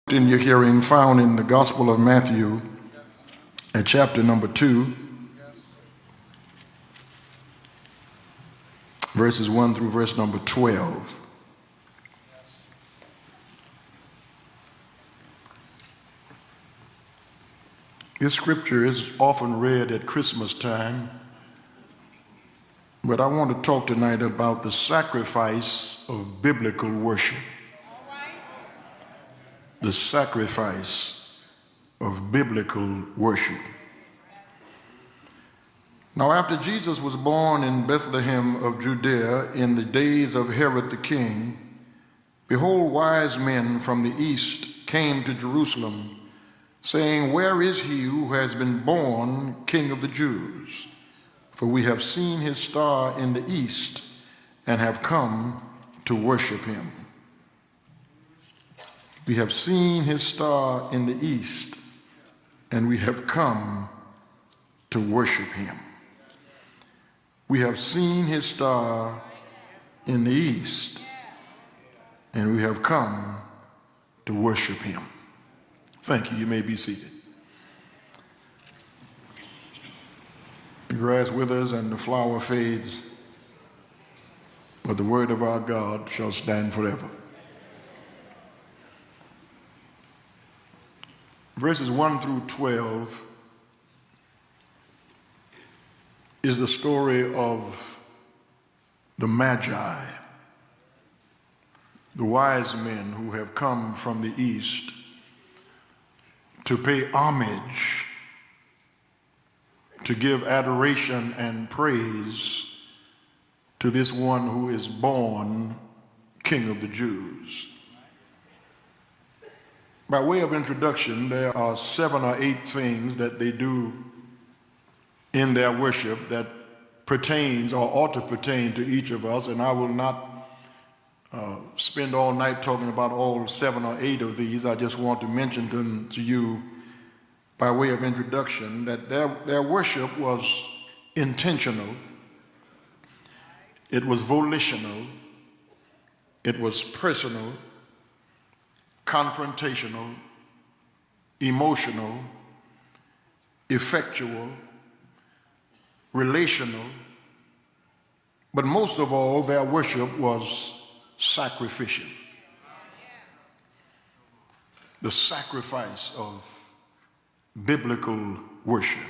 In your hearing found in the Gospel of Matthew at chapter number 2, verses 1 through verse number 12. This scripture is often read at Christmas time, but I want to talk tonight about the sacrifice of biblical worship. The sacrifice of biblical worship. Now, after Jesus was born in Bethlehem of Judea in the days of Herod the king, behold, wise men from the east came to Jerusalem, saying, "Where is he who has been born King of the Jews? For we have seen his star in the east and have come to worship him." We have seen his star in the east, and we have come to worship him. We have seen his star in the east, and we have come to worship him. Thank you. You may be seated. The grass withers and the flower fades, but the word of our God shall stand forever. Verses 1 through 12 is the story of the Magi, the wise men who have come from the east to pay homage, to give adoration and praise to this one who is born King of the Jews. By way of introduction, there are 7 or 8 things that they do in their worship that pertains or ought to pertain to each of us, and I will not spend all night talking about all 7 or 8 of these. I just want to mention them to you by way of introduction that their worship was intentional, it was volitional, it was personal, confrontational, emotional, effectual, relational, but most of all, their worship was sacrificial. The sacrifice of biblical worship.